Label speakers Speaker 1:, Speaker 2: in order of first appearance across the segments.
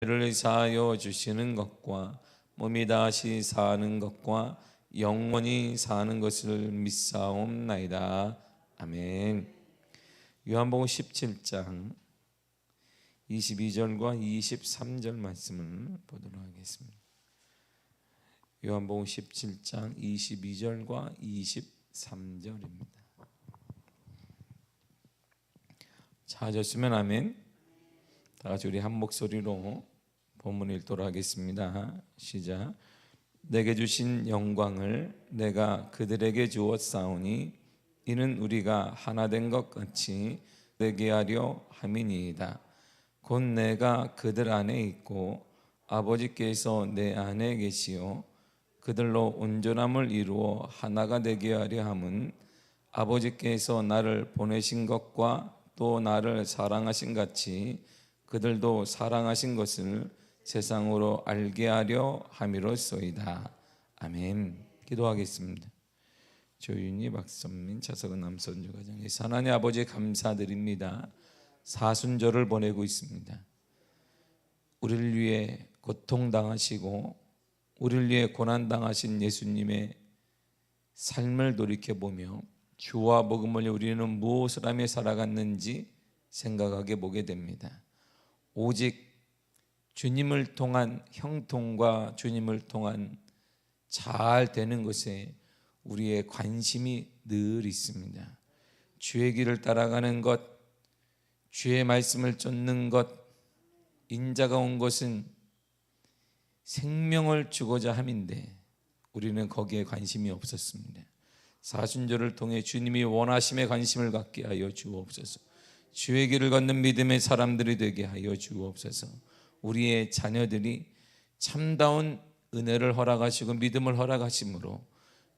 Speaker 1: 를 사하여 주시는 것과 몸이 다시 사는 것과 영원히 사는 것을 믿사옵나이다. 아멘. 요한복음 17장 22절과 23절 말씀을 보도록 하겠습니다. 요한복음 17장 22절과 23절입니다. 찾으시면 아멘. 다 같이 우리 한 목소리로 본문 읽도록 하겠습니다. 시작. 내게 주신 영광을 내가 그들에게 주었사오니 이는 우리가 하나 된 것 같이 되게 하려 함이니이다. 곧 내가 그들 안에 있고 아버지께서 내 안에 계시오 그들로 온전함을 이루어 하나가 되게 하려 함은 아버지께서 나를 보내신 것과 또 나를 사랑하신 같이 그들도 사랑하신 것을 세상으로 알게 하려 함이로소이다. 아멘. 기도하겠습니다. 조윤희, 박선민, 차석은 남선주 가정에서 하나님 아버지 감사드립니다. 사순절을 보내고 있습니다. 우리를 위해 고통당하시고 우리를 위해 고난당하신 예수님의 삶을 돌이켜보며 주와 복음을 우리는 무엇을 하며 살아갔는지 생각하게 보게 됩니다. 오직 주님을 통한 형통과 주님을 통한 잘 되는 것에 우리의 관심이 늘 있습니다. 주의 길을 따라가는 것, 주의 말씀을 쫓는 것, 인자가 온 것은 생명을 주고자 함인데 우리는 거기에 관심이 없었습니다. 사순절을 통해 주님이 원하심에 관심을 갖게 하여 주옵소서. 주의 길을 걷는 믿음의 사람들이 되게 하여 주옵소서. 우리의 자녀들이 참다운 은혜를 허락하시고 믿음을 허락하심으로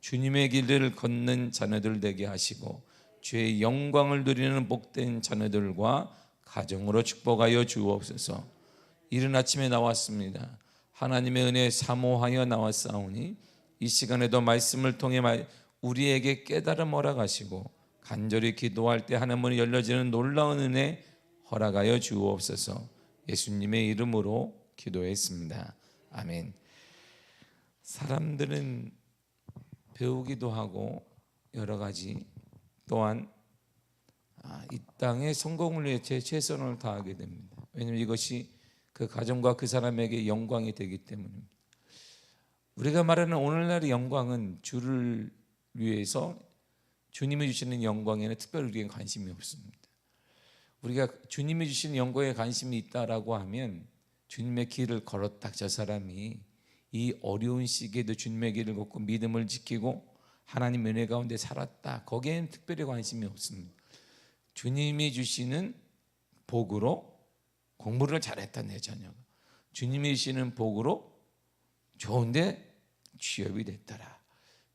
Speaker 1: 주님의 길을 걷는 자녀들 되게 하시고 주의 영광을 누리는 복된 자녀들과 가정으로 축복하여 주옵소서. 이른 아침에 나왔습니다. 하나님의 은혜에 사모하여 나왔사오니 이 시간에도 말씀을 통해 우리에게 깨달음 허락하시고 간절히 기도할 때 하나님은 열려지는 놀라운 은혜 허락하여 주옵소서. 예수님의 이름으로 기도했습니다. 아멘. 사람들은 배우기도 하고 여러 가지 또한 이 땅의 성공을 위해 최선을 다하게 됩니다. 왜냐하면 이것이 그 가정과 그 사람에게 영광이 되기 때문입니다. 우리가 말하는 오늘날의 영광은 주를 위해서 주님이 주시는 영광에는 특별히 우리에게 관심이 없습니다. 우리가 주님이 주시는 영광에 관심이 있다라고 하면 주님의 길을 걸었다. 저 사람이 이 어려운 시기에도 주님의 길을 걷고 믿음을 지키고 하나님 은혜 가운데 살았다. 거기에는 특별히 관심이 없습니다. 주님이 주시는 복으로 공부를 잘했다 내 자녀가. 주님이 주시는 복으로 좋은데 취업이 됐더라.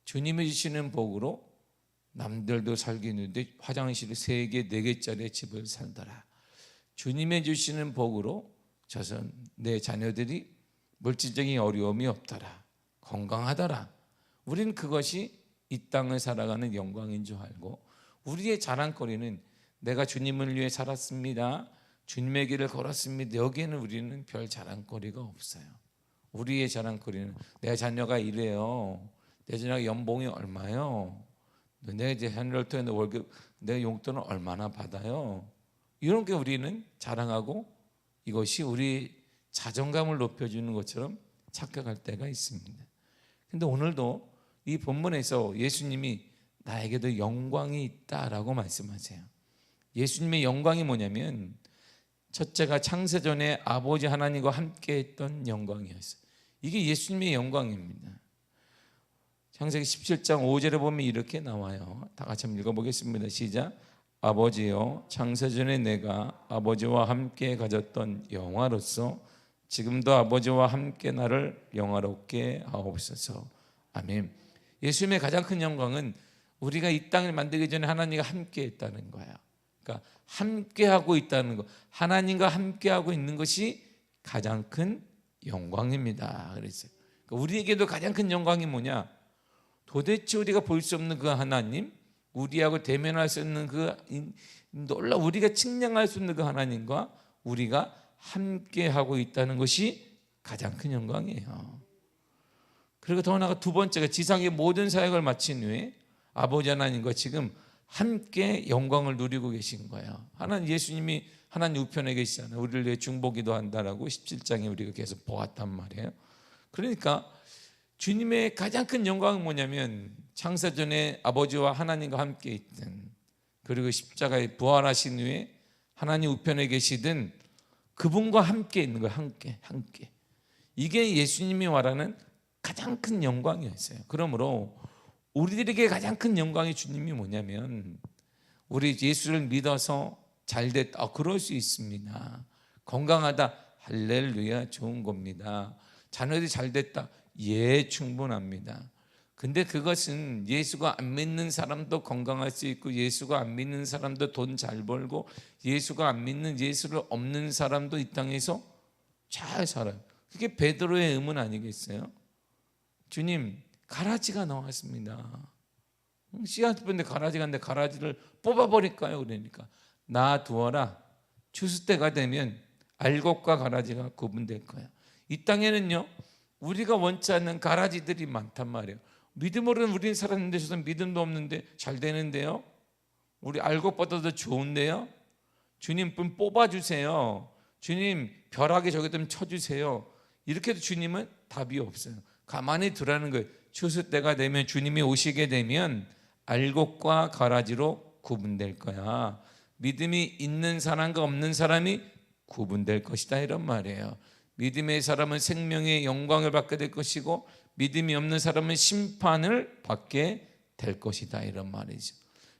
Speaker 1: 주님이 주시는 복으로 남들도 살기는데 화장실을 3개, 4개짜리 집을 살더라. 주님이 주시는 복으로 내 자녀들이 물질적인 어려움이 없더라. 건강하더라. 우리는 그것이 이 땅을 살아가는 영광인 줄 알고 우리의 자랑거리는 내가 주님을 위해 살았습니다. 주님의 길을 걸었습니다. 여기에는 우리는 별 자랑거리가 없어요. 우리의 자랑거리는 내 자녀가 이래요. 내 자녀가 연봉이 얼마요? 내 자녀를 통해 월급, 내 용돈은 얼마나 받아요? 이런 게 우리는 자랑하고 이것이 우리 자존감을 높여주는 것처럼 착각할 때가 있습니다. 그런데 오늘도 이 본문에서 예수님이 나에게도 영광이 있다라고 말씀하세요. 예수님의 영광이 뭐냐면 첫째가 창세전에 아버지 하나님과 함께 했던 영광이었어요. 이게 예수님의 영광입니다. 창세기 17장 5절에 보면 이렇게 나와요. 다 같이 한번 읽어보겠습니다. 시작. 아버지여 창세전에 내가 아버지와 함께 가졌던 영화로서 지금도 아버지와 함께 나를 영화롭게 하옵소서. 아멘. 예수님의 가장 큰 영광은 우리가 이 땅을 만들기 전에 하나님과 함께 했다는 거예요. 그러니까 함께 하고 있다는 것, 하나님과 함께 하고 있는 것이 가장 큰 영광입니다. 그랬어요. 그러니까 우리에게도 가장 큰 영광이 뭐냐? 도대체 우리가 볼 수 없는 그 하나님, 우리하고 대면할 수 있는 그 놀라 우리가 측량할 수 있는 그 하나님과 우리가 함께 하고 있다는 것이 가장 큰 영광이에요. 그리고 더 나아가 두 번째가 지상의 모든 사역을 마친 후에 아버지 하나님과 지금 함께 영광을 누리고 계신 거예요. 하나님 예수님이 하나님 우편에 계시잖아요. 우리를 위해 중보기도 한다라고 17장에 우리가 계속 보았단 말이에요. 그러니까 주님의 가장 큰 영광은 뭐냐면 창세전에 아버지와 하나님과 함께 있든, 그리고 십자가에 부활하신 후에 하나님 우편에 계시든 그분과 함께 있는 거예요. 함께. 이게 예수님이 말하는 가장 큰 영광이었어요. 그러므로 우리들에게 가장 큰 영광이 주님이 뭐냐면, 우리 예수를 믿어서 잘됐다, 그럴 수 있습니다. 건강하다, 할렐루야, 좋은 겁니다. 자녀들이 잘됐다, 예, 충분합니다. 근데 그것은 예수가 안 믿는 사람도 건강할 수 있고, 예수가 안 믿는 사람도 돈 잘 벌고, 예수가 안 믿는, 예수를 없는 사람도 이 땅에서 잘 살아요. 그게 베드로의 의문 아니겠어요? 주님, 가라지가 나왔습니다. 씨앗 뿌는데 가라지가 있는데 가라지를 뽑아버릴까요? 그러니까 놔두어라. 추수 때가 되면 알곡과 가라지가 구분될 거야. 이 땅에는요, 우리가 원치 않는 가라지들이 많단 말이에요. 믿음으로는 우리는 살았는데 저도 믿음도 없는데 잘 되는데요, 우리 알곡보다도 좋은데요, 주님 좀 뽑아주세요. 주님 벼락에 저기 좀 쳐주세요. 이렇게 해도 주님은 답이 없어요. 가만히 두라는 거예요. 추수 때가 되면, 주님이 오시게 되면 알곡과 가라지로 구분될 거야. 믿음이 있는 사람과 없는 사람이 구분될 것이다, 이런 말이에요. 믿음의 사람은 생명의 영광을 받게 될 것이고, 믿음이 없는 사람은 심판을 받게 될 것이다, 이런 말이죠.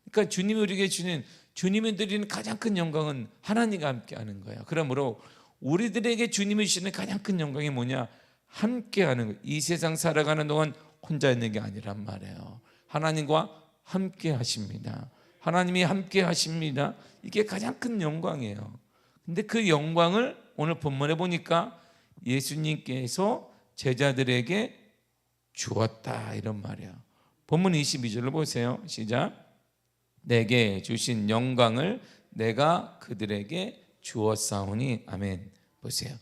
Speaker 1: 그러니까 주님이 우리에게 주는, 주님이 드리는 가장 큰 영광은 하나님과 함께 하는 거예요. 그러므로 우리들에게 주님이 주시는 가장 큰 영광이 뭐냐? 함께 하는 거예요. 이 세상 살아가는 동안 혼자 있는 게 아니란 말이에요. 하나님과 함께 하십니다. 하나님이 함께 하십니다. 이게 가장 큰 영광이에요. 근데 그 영광을 오늘 본문에 보니까 예수님께서 제자들에게 주었다, 이런 말이에요. 본문 22절을 보세요. 시작. 내게 주신 영광을 내가 그들에게 주었사오니. 아멘. 보세요.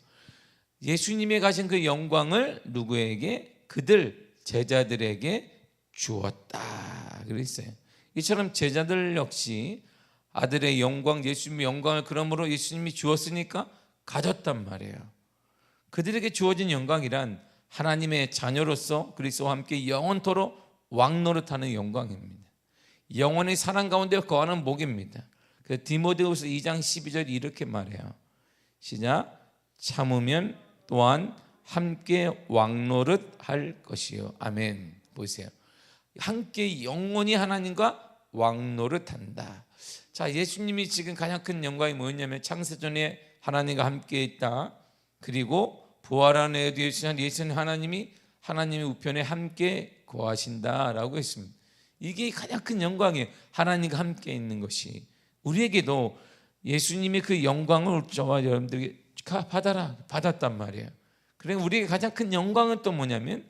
Speaker 1: 예수님이 가신 그 영광을 누구에게? 그들 제자들에게 주었다 그랬어요. 이처럼 제자들 역시 아들의 영광, 예수님의 영광을 그러므로 예수님이 주었으니까 가졌단 말이에요. 그들에게 주어진 영광이란 하나님의 자녀로서 그리스도와 함께 영원토록 왕노릇하는 영광입니다. 영원히 사랑 가운데 거하는 복입니다. 그 디모데후서 2장 12절 이렇게 말해요. 시작. 참으면 또한 함께 왕노릇할 것이요. 아멘. 보세요. 함께 영원히 하나님과 왕노릇한다. 자, 예수님이 지금 가장 큰 영광이 뭐였냐면 창세전에 하나님과 함께 있다. 그리고 부활한 후에 예수님 하나님이 하나님의 우편에 함께 거하신다라고 했습니다. 이게 가장 큰 영광이에요. 하나님과 함께 있는 것이. 우리에게도 예수님이 그 영광을 저와 여러분들에게 받았단 말이에요. 그러니까 우리에게 가장 큰 영광은 또 뭐냐면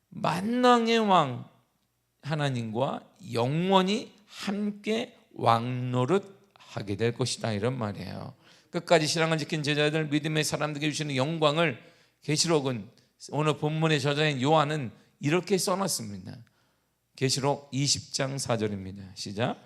Speaker 1: 만왕의 왕 하나님과 영원히 함께 왕노릇하게 될 것이다, 이런 말이에요. 끝까지 신앙을 지킨 제자들, 믿음의 사람들에게 주시는 영광을 계시록은, 오늘 본문의 저자인 요한은 이렇게 써놨습니다. 계시록 20장 4절입니다. 시작.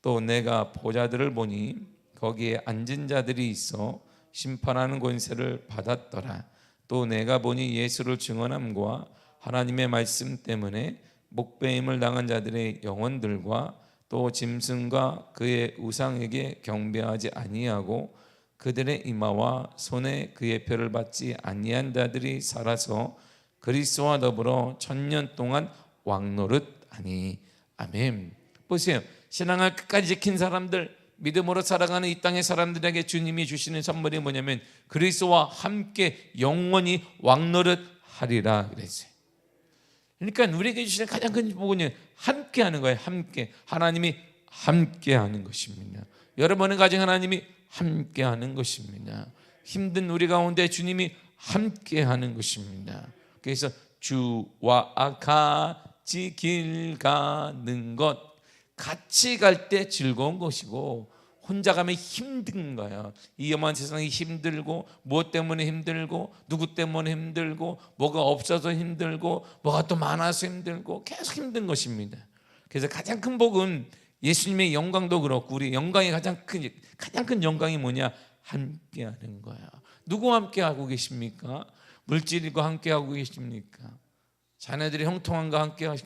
Speaker 1: 또 내가 보좌들을 보니 거기에 앉은 자들이 있어 심판하는 권세를 받았더라. 또 내가 보니 예수를 증언함과 하나님의 말씀 때문에 목배임을 당한 자들의 영혼들과 또 짐승과 그의 우상에게 경배하지 아니하고 그들의 이마와 손에 그의 표를 받지 아니한 자들이 살아서 그리스도와 더불어 1000년 동안 왕노릇하니. 아멘. 보세요. 신앙을 끝까지 지킨 사람들, 믿음으로 살아가는 이 땅의 사람들에게 주님이 주시는 선물이 뭐냐면 그리스도와 함께 영원히 왕노릇하리라 그랬어요. 그러니까 우리에게 주시는 가장 큰 복은 함께 하는 거예요. 함께. 하나님이 함께 하는 것입니다. 여러분의 가정 하나님이 함께 하는 것입니다. 힘든 우리 가운데 주님이 함께 하는 것입니다. 그래서 주와 같이 길 가는 것, 같이 갈 때 즐거운 것이고 혼자 가면 힘든 거예요. 이 험한 세상이 힘들고, 무엇 때문에 힘들고, 누구 때문에 힘들고, 뭐가 없어서 힘들고, 뭐가 또 많아서 힘들고, 계속 힘든 것입니다. 그래서 가장 큰 복은 예수님의 영광도 그렇고, 우리 영광이 가장 큰 영광이 뭐냐? 함께하는 거야. 누구와 함께하고 계십니까? 물질과 함께하고 계십니까? 자녀들이 형통한과 함께하고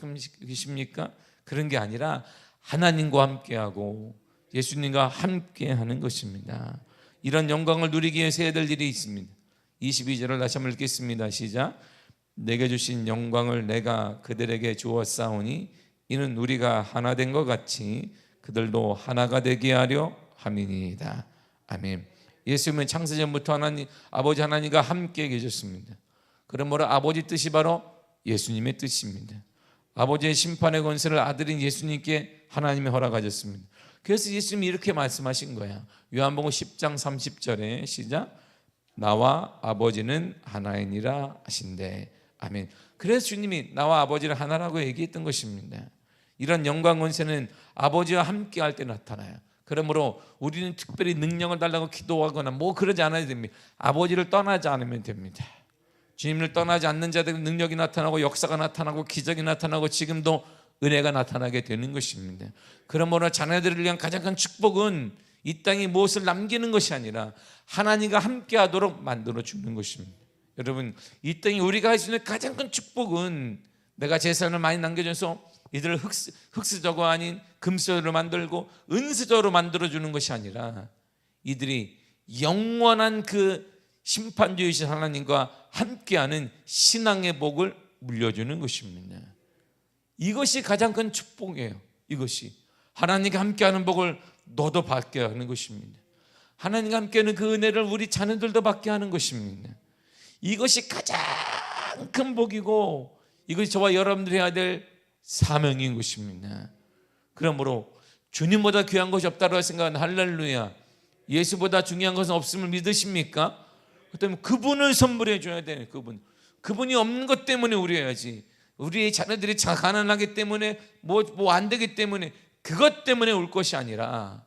Speaker 1: 계십니까? 그런 게 아니라 하나님과 함께하고 예수님과 함께하는 것입니다. 이런 영광을 누리기 위해서 해야 될 일이 있습니다. 22절을 다시 한번 읽겠습니다. 시작. 내게 주신 영광을 내가 그들에게 주었사오니 이는 우리가 하나 된 것 같이 그들도 하나가 되게 하려 함이니이다. 아멘. 예수님은 창세전부터 하나님, 아버지 하나님과 함께 계셨습니다. 그러므로 아버지 뜻이 바로 예수님의 뜻입니다. 아버지의 심판의 권세를 아들인 예수님께 하나님이 허락하셨습니다. 그래서 예수님이 이렇게 말씀하신 거야. 요한복음 10장 30절에 시작. 나와 아버지는 하나이니라 하신대. 아멘. 그래서 주님이 나와 아버지를 하나라고 얘기했던 것입니다. 이런 영광 권세는 아버지와 함께 할 때 나타나요. 그러므로 우리는 특별히 능력을 달라고 기도하거나 뭐 그러지 않아야 됩니다. 아버지를 떠나지 않으면 됩니다. 주님을 떠나지 않는 자들은 능력이 나타나고 역사가 나타나고 기적이 나타나고 지금도 은혜가 나타나게 되는 것입니다. 그러므로 자녀들을 위한 가장 큰 축복은 이 땅에 무엇을 남기는 것이 아니라 하나님과 함께하도록 만들어 주는 것입니다. 여러분, 이 땅에 우리가 할 수 있는 가장 큰 축복은 내가 재산을 많이 남겨줘서 이들을 흙수저가 아닌 금수저로 만들고 은수저로 만들어 주는 것이 아니라 이들이 영원한 그 심판주이신 하나님과 함께하는 신앙의 복을 물려주는 것입니다. 이것이 가장 큰 축복이에요. 이것이 하나님과 함께하는 복을 너도 받게 하는 것입니다. 하나님과 함께하는 그 은혜를 우리 자녀들도 받게 하는 것입니다. 이것이 가장 큰 복이고 이것이 저와 여러분들이 해야 될 사명인 것입니다. 그러므로 주님보다 귀한 것이 없다고 생각하는 할렐루야. 예수보다 중요한 것은 없음을 믿으십니까? 그렇다면 그분을 선물해 줘야 돼요. 그분이 없는 것 때문에 우려야지. 우리의 자녀들이 가난하기 때문에 뭐 안 되기 때문에 그것 때문에 울 것이 아니라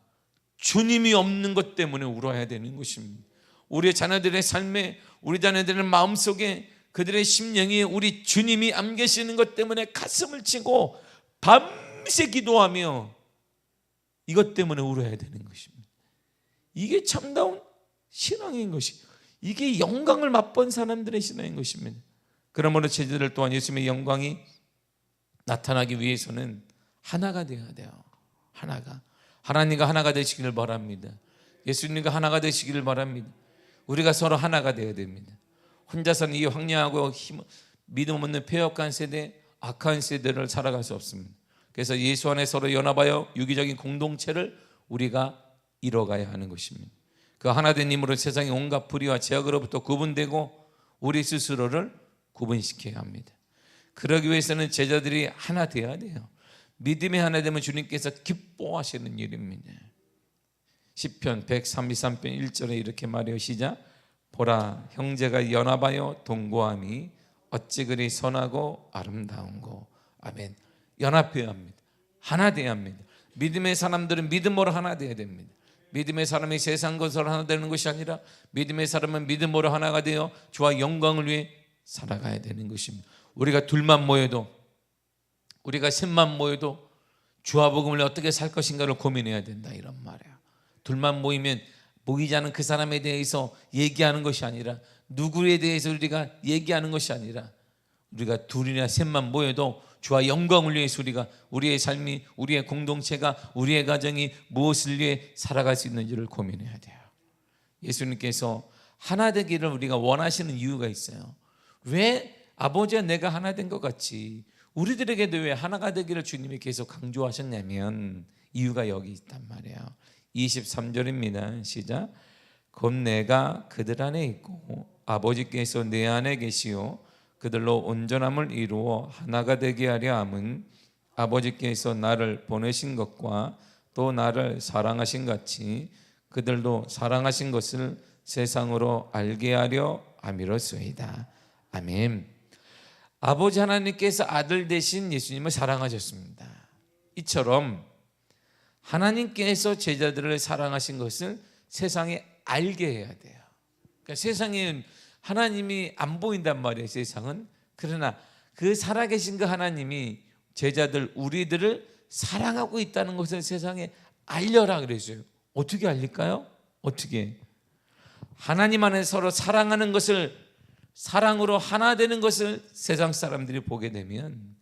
Speaker 1: 주님이 없는 것 때문에 울어야 되는 것입니다. 우리의 자녀들의 삶에, 우리 자녀들의 마음속에, 그들의 심령이 우리 주님이 안 계시는 것 때문에 가슴을 치고 밤새 기도하며 이것 때문에 울어야 되는 것입니다. 이게 참다운 신앙인 것이, 이게 영광을 맛본 사람들의 신앙인 것입니다. 그러므로 제자들 또한 예수님의 영광이 나타나기 위해서는 하나가 되어야 돼요. 하나님과 하나가 되시기를 바랍니다. 예수님과 하나가 되시기를 바랍니다. 우리가 서로 하나가 되어야 됩니다. 혼자서는 이 황량하고 믿음 없는 폐역한 세대, 악한 세대를 살아갈 수 없습니다. 그래서 예수 안에 서로 연합하여 유기적인 공동체를 우리가 이뤄가야 하는 것입니다. 그 하나된 힘으로 세상의 온갖 불의와 죄악으로부터 구분되고 우리 스스로를 구분시켜야 합니다. 그러기 위해서는 제자들이 하나 되어야 돼요. 믿음이 하나 되면 주님께서 기뻐하시는 일입니다. 시편 133편 1절에 이렇게 말해요. 시작. 보라, 형제가 연합하여 동거함이 어찌 그리 선하고 아름다운고. 아멘. 연합해야 합니다. 하나 되어야 합니다. 믿음의 사람들은 믿음으로 하나 되어야 됩니다. 믿음의 사람이 세상 것으로 하나 되는 것이 아니라 믿음의 사람은 믿음으로 하나가 되어 주와 영광을 위해 살아가야 되는 것입니다. 우리가 둘만 모여도, 우리가 셋만 모여도 주와 복음을 어떻게 살 것인가를 고민해야 된다, 이런 말이야. 둘만 모이지 않은 그 사람에 대해서 얘기하는 것이 아니라, 누구에 대해서 우리가 얘기하는 것이 아니라, 우리가 둘이나 셋만 모여도 주와 영광을 위해서 우리의 삶이, 우리의 공동체가, 우리의 가정이 무엇을 위해 살아갈 수 있는지를 고민해야 돼요. 예수님께서 하나 되기를 우리가 원하시는 이유가 있어요. 왜 아버지와 내가 하나 된 것 같이 우리들에게도 왜 하나가 되기를 주님이 계속 강조하셨냐면 이유가 여기 있단 말이에요. 23절입니다. 시작. 곧 내가 그들 안에 있고 아버지께서 내 안에 계시오 그들로 온전함을 이루어 하나가 되게 하려 함은 아버지께서 나를 보내신 것과 또 나를 사랑하신 같이 그들도 사랑하신 것을 세상으로 알게 하려 함이로소이다. 아멘. 아버지 하나님께서 아들 대신 예수님을 사랑하셨습니다. 이처럼 하나님께서 제자들을 사랑하신 것을 세상에 알게 해야 돼요. 그러니까 세상에 하나님이 안 보인단 말이에요, 세상은. 그러나 그 살아계신 그 하나님이 제자들, 우리들을 사랑하고 있다는 것을 세상에 알려라 그랬어요. 어떻게 알릴까요? 어떻게? 하나님 안에 서로 사랑하는 것을, 사랑으로 하나 되는 것을 세상 사람들이 보게 되면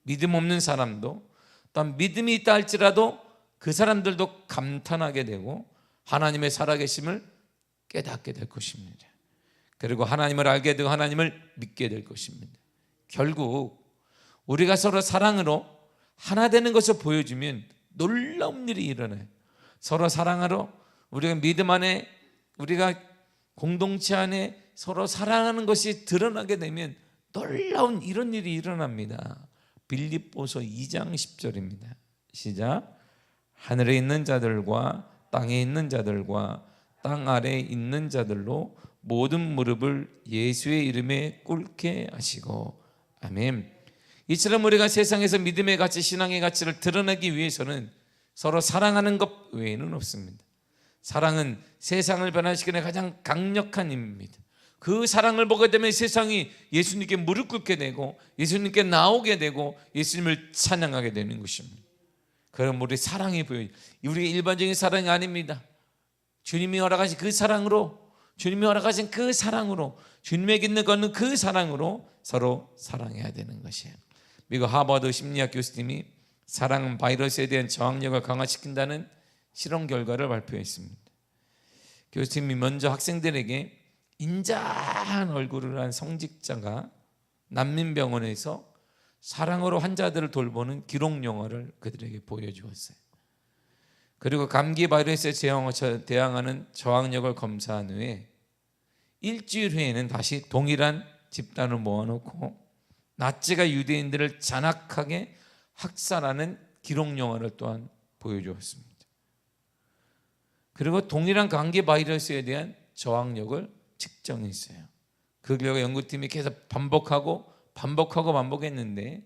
Speaker 1: 믿음 없는 사람도, 또한 믿음이 있다 할지라도 그 사람들도 감탄하게 되고 하나님의 살아계심을 깨닫게 될 것입니다. 그리고 하나님을 알게 되고 하나님을 믿게 될 것입니다. 결국 우리가 서로 사랑으로 하나 되는 것을 보여주면 놀라운 일이 일어나요. 서로 사랑으로 우리가 믿음 안에, 우리가 공동체 안에 서로 사랑하는 것이 드러나게 되면 놀라운 이런 일이 일어납니다. 빌립보서 2장 10절입니다. 시작. 하늘에 있는 자들과 땅에 있는 자들과 땅 아래에 있는 자들로 모든 무릎을 예수의 이름에 꿇게 하시고. 아멘. 이처럼 우리가 세상에서 믿음의 가치, 신앙의 가치를 드러내기 위해서는 서로 사랑하는 것 외에는 없습니다. 사랑은 세상을 변화시키는 가장 강력한 힘입니다. 그 사랑을 보게 되면 세상이 예수님께 무릎 꿇게 되고 예수님께 나오게 되고 예수님을 찬양하게 되는 것입니다. 그럼 우리 사랑이 보여요. 우리 일반적인 사랑이 아닙니다. 주님이 허락하신 그 사랑으로, 주님이 허락하신 그 사랑으로, 주님에게 있는 거는 그 사랑으로 서로 사랑해야 되는 것이에요. 미국 하버드 심리학 교수님이 사랑은 바이러스에 대한 저항력을 강화시킨다는 실험 결과를 발표했습니다. 교수님이 먼저 학생들에게 인자한 얼굴을 한 성직자가 난민병원에서 사랑으로 환자들을 돌보는 기록 영화를 그들에게 보여주었어요. 그리고 감기 바이러스에 대항하는 저항력을 검사한 후에 일주일 후에는 다시 동일한 집단을 모아놓고 나치가 유대인들을 잔악하게 학살하는 기록 영화를 또한 보여주었습니다. 그리고 동일한 감기 바이러스에 대한 저항력을 측정했어요. 그 결과 연구팀이 계속 반복했는데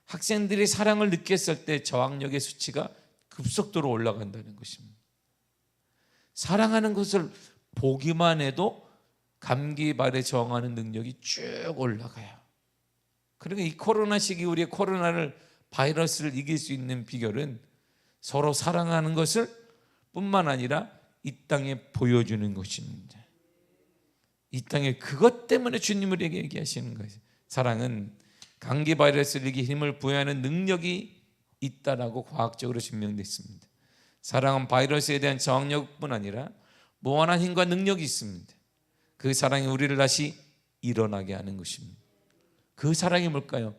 Speaker 1: 학생들이 사랑을 느꼈을 때 저항력의 수치가 급속도로 올라간다는 것입니다. 사랑하는 것을 보기만 해도 감기 발에 저항하는 능력이 쭉 올라가요. 그러니까 이 코로나 시기 우리의 바이러스를 이길 수 있는 비결은 서로 사랑하는 것을 뿐만 아니라 이 땅에 보여주는 것입니다. 이 땅에 그것 때문에 주님을 얘기하시는 거예요. 사랑은 감기 바이러스를 이기 힘을 부여하는 능력이 있다라고 과학적으로 증명됐습니다. 사랑은 바이러스에 대한 저항력뿐 아니라 무한한 힘과 능력이 있습니다. 그 사랑이 우리를 다시 일어나게 하는 것입니다. 그 사랑이 뭘까요?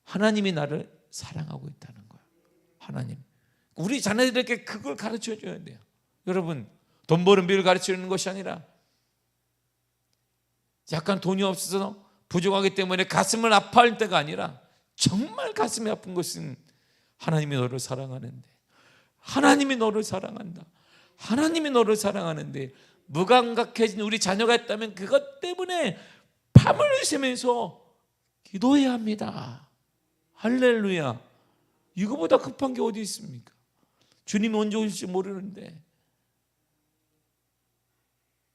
Speaker 1: 하나님이 나를 사랑하고 있다는 거예요. 하나님. 우리 자녀들에게 그걸 가르쳐 줘야 돼요. 여러분, 돈 버는 비를 가르쳐 주는 것이 아니라 약간 돈이 없어서 부족하기 때문에 가슴을 아파할 때가 아니라 정말 가슴이 아픈 것은 하나님이 너를 사랑하는데, 하나님이 너를 사랑한다, 하나님이 너를 사랑하는데 무감각해진 우리 자녀가 있다면 그것 때문에 밤을 새면서 기도해야 합니다. 할렐루야. 이거보다 급한 게 어디 있습니까? 주님이 언제 오실지 모르는데,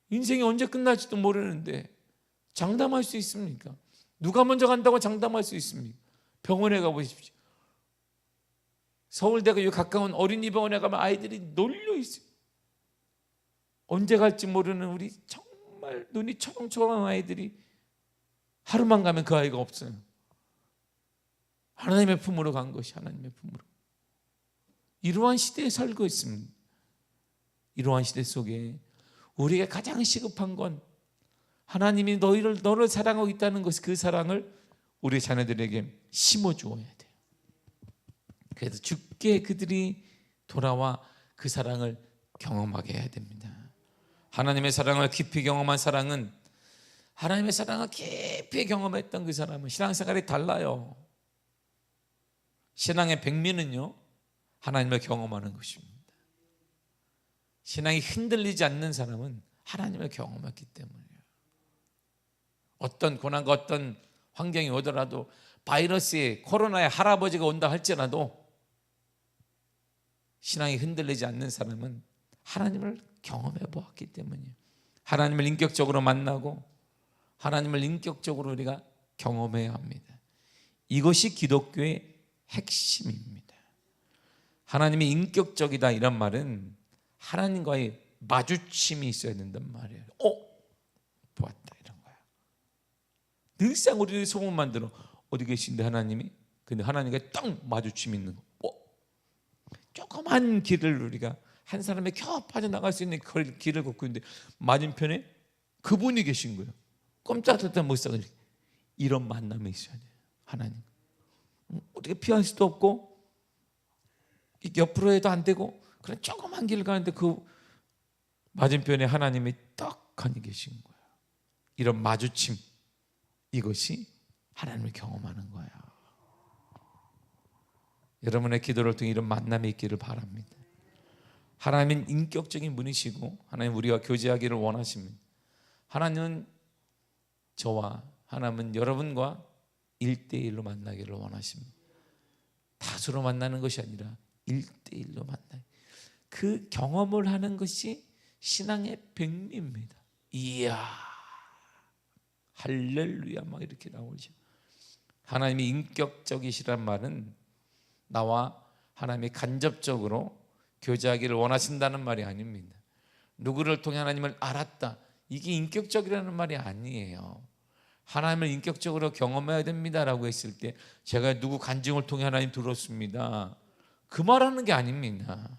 Speaker 1: 인생이 언제 끝날지도 모르는데 장담할 수 있습니까? 누가 먼저 간다고 장담할 수 있습니까? 병원에 가보십시오. 서울대가 이 가까운 어린이병원에 가면 아이들이 놀려 있어요. 언제 갈지 모르는 우리 정말 눈이 초롱초롱한 아이들이 하루만 가면 그 아이가 없어요. 하나님의 품으로 간 것이 하나님의 품으로. 이러한 시대에 살고 있습니다. 이러한 시대 속에 우리가 가장 시급한 건 하나님이 너를 사랑하고 있다는 것, 그 사랑을 우리 자녀들에게 심어주어야 돼요. 그래서 죽게 그들이 돌아와 그 사랑을 경험하게 해야 됩니다. 하나님의 사랑을 깊이 경험한 사랑은, 하나님의 사랑을 깊이 경험했던 그 사람은 신앙생활이 달라요. 신앙의 백미는요, 하나님을 경험하는 것입니다. 신앙이 흔들리지 않는 사람은 하나님을 경험했기 때문이에요. 어떤 고난과 어떤 환경이 오더라도, 바이러스의 코로나의 할아버지가 온다 할지라도 신앙이 흔들리지 않는 사람은 하나님을 경험해 보았기 때문이에요. 하나님을 인격적으로 만나고 하나님을 인격적으로 우리가 경험해야 합니다. 이것이 기독교의 핵심입니다. 하나님이 인격적이다 이런 말은 하나님과의 마주침이 있어야 된단 말이에요. 보았다 이런 거야. 늘상 우리는 소문만 들어 어디 계신데 하나님이? 근데 하나님과 딱 마주침 있는 거. 조그만 길을 우리가 한 사람의 겨우 빠져나갈 수 있는 길을 걷고 있는데 맞은편에 그분이 계신 거예요. 꼼짝도 못 사고. 이런 만남이 있어야 돼요. 하나님 어떻게 피할 수도 없고 옆으로 해도 안 되고 그런 조그만 길을 가는데 그 맞은편에 하나님이 떡하니 계신 거예요. 이런 마주침, 이것이 하나님을 경험하는 거예요. 여러분의 기도를 통해 이런 만남이 있기를 바랍니다. 하나님은 인격적인 분이시고 하나님 우리와 교제하기를 원하십니다. 하나님은 저와 하나님은 여러분과 1대1로 만나기를 원하십니다. 다수로 만나는 것이 아니라 1대1로 만나기. 그 경험을 하는 것이 신앙의 백미입니다. 이야 할렐루야 막 이렇게 나오죠. 하나님이 인격적이시란 말은 나와 하나님이 간접적으로 교제하기를 원하신다는 말이 아닙니다. 누구를 통해 하나님을 알았다, 이게 인격적이라는 말이 아니에요. 하나님을 인격적으로 경험해야 됩니다라고 했을 때 제가 누구 간증을 통해 하나님 들었습니다, 그 말하는 게 아닙니다.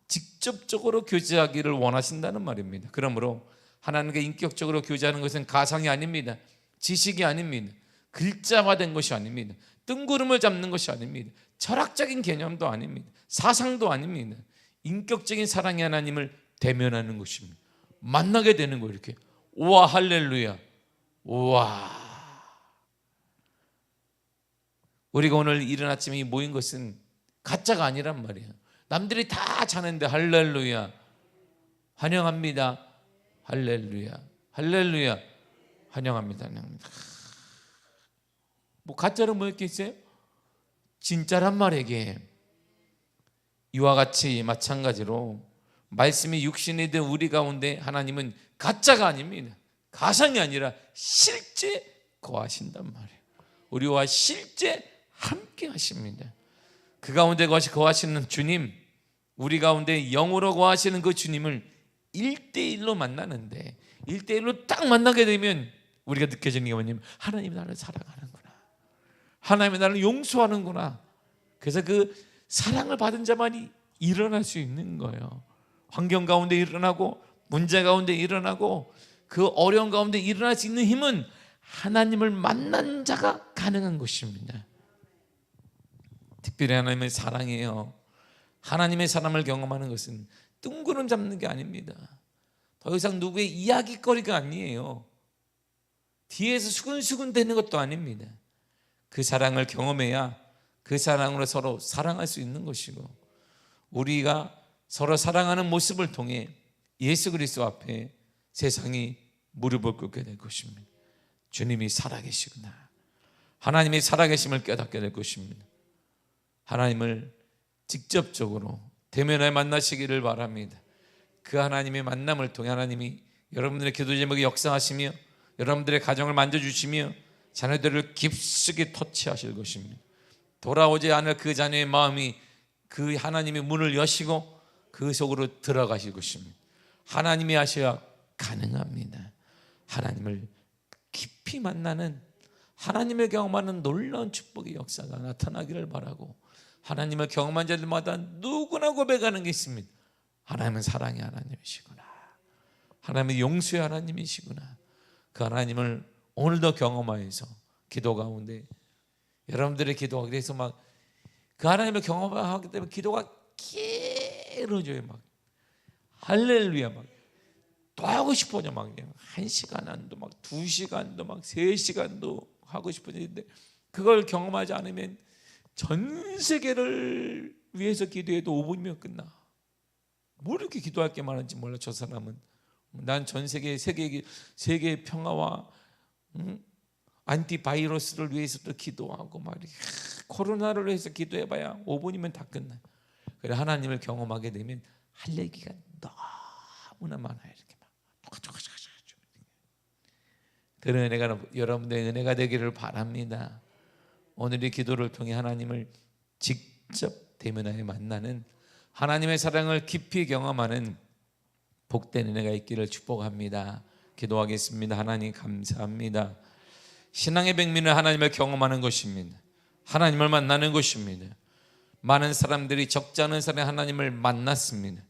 Speaker 1: 직접적으로 교제하기를 원하신다는 말입니다. 그러므로 하나님과 인격적으로 교제하는 것은 가상이 아닙니다. 지식이 아닙니다. 글자화된 것이 아닙니다. 뜬구름을 잡는 것이 아닙니다. 철학적인 개념도 아닙니다. 사상도 아닙니다. 인격적인 사랑의 하나님을 대면하는 것입니다. 만나게 되는 거예요. 이렇게 우와 할렐루야, 우와. 우리가 오늘 이른 아침에 모인 것은 가짜가 아니란 말이에요. 남들이 다 자는데 할렐루야, 환영합니다, 할렐루야, 할렐루야, 환영합니다, 환영합니다. 뭐 가짜는 뭐 있겠어요? 진짜란 말이게. 이와 같이 마찬가지로 말씀이 육신이 된 우리 가운데 하나님은 가짜가 아닙니다. 가상이 아니라 실제 거하신단 말이에요. 우리와 실제 함께 하십니다. 그 가운데 거하시는 주님, 우리 가운데 영으로 거하시는 그 주님을 1대1로 만나는데 1대1로 딱 만나게 되면 우리가 느껴지는 게 뭐냐면 하나님이 나를 사랑하는구나, 하나님이 나를 용서하는구나. 그래서 그 사랑을 받은 자만이 일어날 수 있는 거예요. 환경 가운데 일어나고 문제 가운데 일어나고 그 어려운 가운데 일어날 수 있는 힘은 하나님을 만난 자가 가능한 것입니다. 특별히 하나님의 사랑이에요. 하나님의 사랑을 경험하는 것은 뜬구름 잡는 게 아닙니다. 더 이상 누구의 이야기거리가 아니에요. 뒤에서 수근수근 되는 것도 아닙니다. 그 사랑을 경험해야 그 사랑으로 서로 사랑할 수 있는 것이고, 우리가 서로 사랑하는 모습을 통해 예수 그리스도 앞에 세상이 무릎을 꿇게 될 것입니다. 주님이 살아계시구나, 하나님이 살아계심을 깨닫게 될 것입니다. 하나님을 직접적으로 대면에 만나시기를 바랍니다. 그 하나님의 만남을 통해 하나님이 여러분들의 기도 제목에 역사하시며 여러분들의 가정을 만져주시며 자녀들을 깊숙이 터치하실 것입니다. 돌아오지 않을 그 자녀의 마음이 그 하나님의 문을 여시고 그 속으로 들어가실 것입니다. 하나님이 하셔야 가능합니다. 하나님을 깊이 만나는, 하나님을 경험하는 놀라운 축복의 역사가 나타나기를 바라고, 하나님을 경험한 자들마다 누구나 고백하는 게 있습니다. 하나님은 사랑의 하나님이시구나, 하나님은 용서의 하나님이시구나. 그 하나님을 오늘도 경험하여서 기도 가운데 여러분들의 기도가, 그래서 막 그 하나님을 경험하기 때문에 기도가 길어져요. 막 할렐루야, 막 또 하고 싶어져. 막 1시간 안도 막 2시간도 막 3시간도 하고 싶어지는데, 그걸 경험하지 않으면 전 세계를 위해서 기도해도 5분이면 끝나. 뭐 이렇게 기도할 게 많은지 몰라. 저 사람은 난 전 세계 세계의 평화와 안티바이러스를 위해서도 기도하고 막 이렇게 코로나를 위해서 기도해봐야 5분이면 다 끝나. 그래 하나님을 경험하게 되면 할 얘기가 너무나 많아요. 이렇게 막 그런 은혜가 여러분들의 은혜가 되기를 바랍니다. 오늘 이 기도를 통해 하나님을 직접 대면하여 만나는, 하나님의 사랑을 깊이 경험하는 복된 은혜가 있기를 축복합니다. 기도하겠습니다. 하나님 감사합니다. 신앙의 백미는 하나님을 경험하는 것입니다. 하나님을 만나는 것입니다. 많은 사람들이 적지 않은 사람이 하나님을 만났습니다.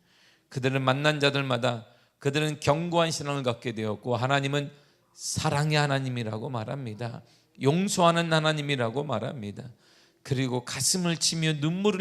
Speaker 1: 그들은 만난 자들마다 그들은 견고한 신앙을 갖게 되었고, 하나님은 사랑의 하나님이라고 말합니다. 용서하는 하나님이라고 말합니다. 그리고 가슴을 치며 눈물을